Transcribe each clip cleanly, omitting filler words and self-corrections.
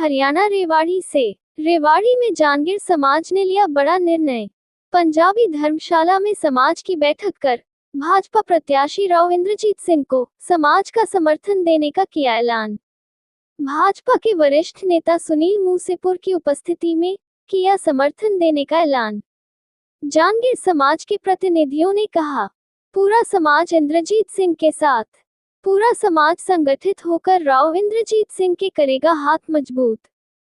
हरियाणा रेवाड़ी से। रेवाड़ी में जांगीर समाज ने लिया बड़ा निर्णय। पंजाबी धर्मशाला में समाज की बैठक कर भाजपा प्रत्याशी राव इंद्रजीत सिंह को समाज का समर्थन देने का किया ऐलान। भाजपा के वरिष्ठ नेता सुनील मूसेपुर की उपस्थिति में किया समर्थन देने का ऐलान। जांगीर समाज के प्रतिनिधियों ने कहा, पूरा समाज इंद्रजीत सिंह के साथ। पूरा समाज संगठित होकर राव इंद्रजीत सिंह के करेगा हाथ मजबूत।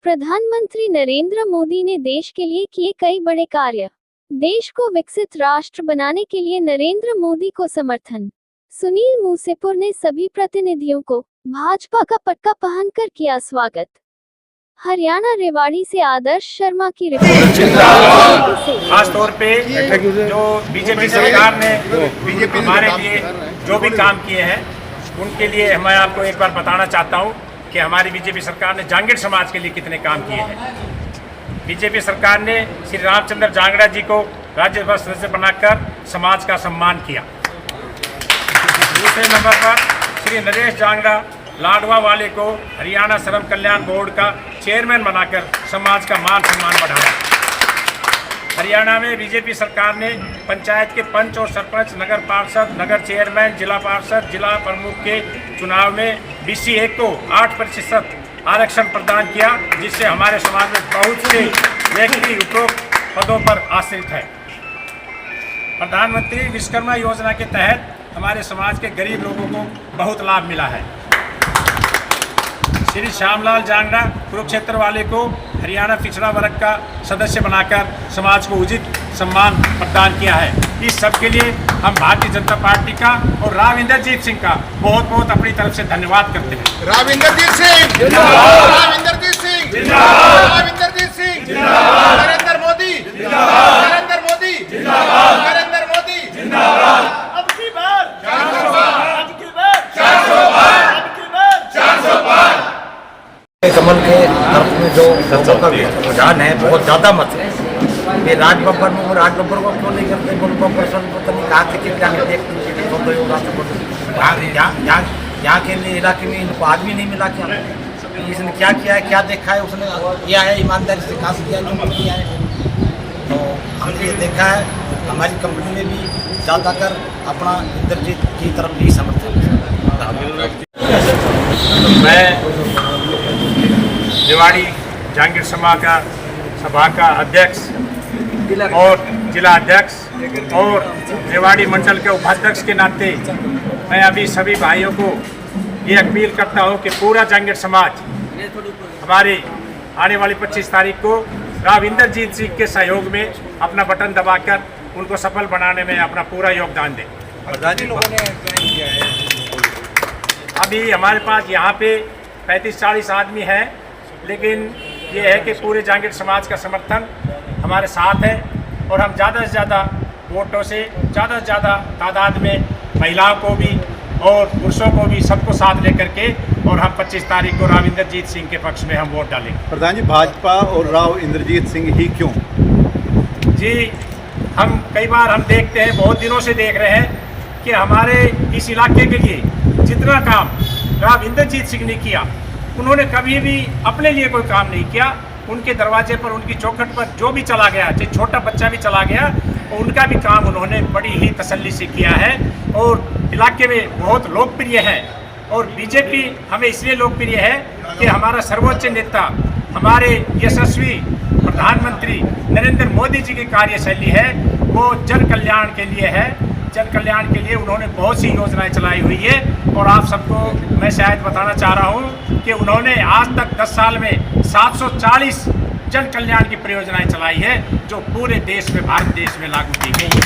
प्रधानमंत्री नरेंद्र मोदी ने देश के लिए किए कई बड़े कार्य। देश को विकसित राष्ट्र बनाने के लिए नरेंद्र मोदी को समर्थन। सुनील मूसेपुर ने सभी प्रतिनिधियों को भाजपा का पटका पहनकर किया स्वागत। हरियाणा रेवाड़ी से आदर्श शर्मा की रिपोर्ट। खास तौर पे जो बीजेपी सरकार ने हमारे लिए जो भी काम किए हैं उनके लिए मैं आपको एक बार बताना चाहता हूं कि हमारी बीजेपी सरकार ने जांगीर समाज के लिए कितने काम किए हैं। बीजेपी सरकार ने श्री रामचंद्र जांगड़ा जी को राज्यसभा सदस्य बनाकर समाज का सम्मान किया। दूसरे नंबर पर श्री नरेश जांगड़ा लाडवा वाले को हरियाणा श्रम कल्याण बोर्ड का चेयरमैन बनाकर समाज का मान सम्मान बढ़ाया। हरियाणा में बीजेपी सरकार ने पंचायत के पंच और सरपंच, नगर पार्षद, नगर चेयरमैन, जिला पार्षद, जिला प्रमुख के चुनाव में BC1 को 8% आरक्षण प्रदान किया, जिससे हमारे समाज में बहुत से व्यक्ति उपरोक्त पदों पर आश्रित है। प्रधानमंत्री विश्वकर्मा योजना के तहत हमारे समाज के गरीब लोगों को बहुत लाभ मिला है। श्री श्यामलाल जांगड़ा कुरुक्षेत्र वाले को हरियाणा पिछड़ा वर्ग का सदस्य बनाकर समाज को उचित सम्मान प्रदान किया है। इस सब के लिए हम भारतीय जनता पार्टी का और राव इंद्रजीत सिंह का बहुत बहुत अपनी तरफ से धन्यवाद करते हैं। राव इंद्रजीत सिंह जिंदाबाद, राव इंद्रजीत सिंह जिंदाबाद, राव इंद्रजीत सिंह जिंदाबाद, नरेंद्र मोदी जिंदाबाद, नरेंद्र मोदी जिंदाबाद, नरेंद्र मोदी जिंदाबाद। अब की बार 400 बार, अब की बार 400 बार, अब की बार 400 बार। कमल के तरफ में जो लोगों का रुझान है बहुत ज़्यादा मत है। ये राज बब्बर में राज बब्बर को क्यों नहीं करते? बब्बर पता नहीं कहा कि यहाँ के इलाके में इनको आदमी नहीं मिला क्या? इसने क्या किया है, क्या देखा है? उसने किया है ईमानदारी से काम किया किया है। तो हमने ये देखा है हमारी कंपनी ने भी ज़्यादातर अपना इंद्रजीत की तरफ ही समर्थन। मैं रेवाड़ी जांगीर सभा का अध्यक्ष और जिला अध्यक्ष और रेवाड़ी मंडल के उपाध्यक्ष के नाते मैं अभी सभी भाइयों को ये अपील करता हूँ कि पूरा जांगीर समाज हमारे आने वाली 25 तारीख को राव इंद्रजीत सिंह के सहयोग में अपना बटन दबाकर उनको सफल बनाने में अपना पूरा योगदान दें। अभी हमारे पास यहाँ पे 35-40 आदमी हैं, लेकिन ये है कि पूरे जांगीर समाज का समर्थन हमारे साथ है और हम ज़्यादा से ज़्यादा वोटों से ज़्यादा तादाद में महिलाओं को भी और पुरुषों को भी सबको साथ लेकर के और हम 25 तारीख को राव इंद्रजीत सिंह के पक्ष में हम वोट डालेंगे। प्रधान जी, भाजपा और राव इंद्रजीत सिंह ही क्यों? जी, हम कई बार हम देखते हैं, बहुत दिनों से देख रहे हैं कि हमारे इस इलाके के लिए जितना काम राव इंद्रजीत सिंह ने किया, उन्होंने कभी भी अपने लिए कोई काम नहीं किया। उनके दरवाजे पर, उनकी चौखट पर जो भी चला गया, चाहे छोटा बच्चा भी चला गया, उनका भी काम उन्होंने बड़ी ही तसल्ली से किया है और इलाके में बहुत लोकप्रिय है। और बीजेपी हमें इसलिए लोकप्रिय है कि हमारा सर्वोच्च नेता, हमारे यशस्वी प्रधानमंत्री नरेंद्र मोदी जी की कार्यशैली है वो जन कल्याण के लिए है। जन कल्याण के लिए उन्होंने बहुत सी योजनाएं चलाई हुई है और आप सबको मैं शायद बताना चाह रहा हूं कि उन्होंने आज तक 10 साल में 740 जन कल्याण की परियोजनाएं चलाई है जो पूरे देश में, भारत देश में लागू की गई है।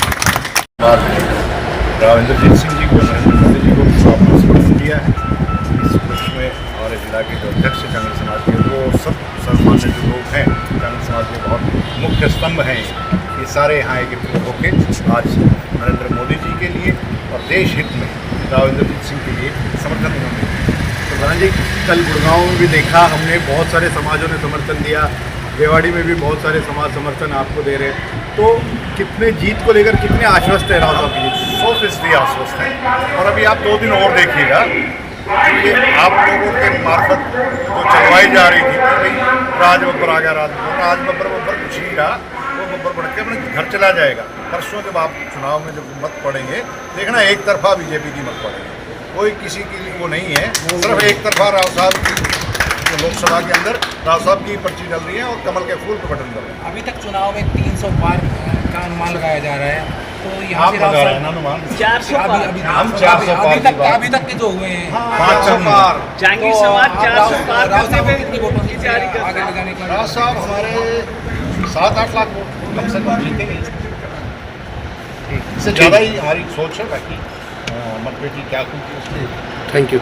राव इंद्रजीत सिंह जी को, नरेंद्र मोदी जी को आपने समर्थन दिया है इस पक्ष में। और इस इलाके के अध्यक्ष जांगीर समाज के वो सब सर्वमान्य जो लोग हैं जांगीर समाज के बहुत मुख्य स्तंभ हैं, ये सारे यहाँ एकत्रित होकर आज नरेंद्र मोदी जी के लिए और देश हित में राव इंद्रजीत सिंह के लिए समर्थन उन्होंने। तो प्रधान जी, कल गुड़गांव में भी देखा हमने, बहुत सारे समाजों ने समर्थन दिया, रेवाड़ी में भी बहुत सारे समाज समर्थन आपको दे रहे हैं। तो कितने जीत को लेकर कितने आश्वस्त है राव साहब? 100% आश्वस्त हैं। और अभी आप 2 दिन और देखिएगा, ये आप लोगों के मार्फत जो चलवाई जा रही थी कि भाई राज बब्बर आ गया, राज बब्बर कुछ ही रहा, वो बब्बर बढ़ के अपने घर चला जाएगा। परसों जब आप चुनाव में जब मत पड़ेंगे, देखना एक तरफा बीजेपी की मत पड़ेंगे, कोई किसी की वो नहीं है, सिर्फ एक तरफा राव साहब की लोकसभा के अंदर राव साहब की पर्ची डल रही है और कमल के फूल पर बटन डल रहे हैं। अभी तक चुनाव में 300 पार का अनुमान लगाया जा रहा है, तो यहाँ आप से लगा रहे हैं ना अनुमान? 400 हम 400 पार अभी तक के जो हुए हैं 500 पार। जहांगीर समाज 400 पार राव करने साहब पे कितनी वोटों से आगे ले जाने का? राव साहब हमारे 7-8 लाख वोट कम से कम जीतेंगे। इससे ज़्यादा ही हमारी सोच है, बाकी मतपेटी क्या कुछ थैंक यू।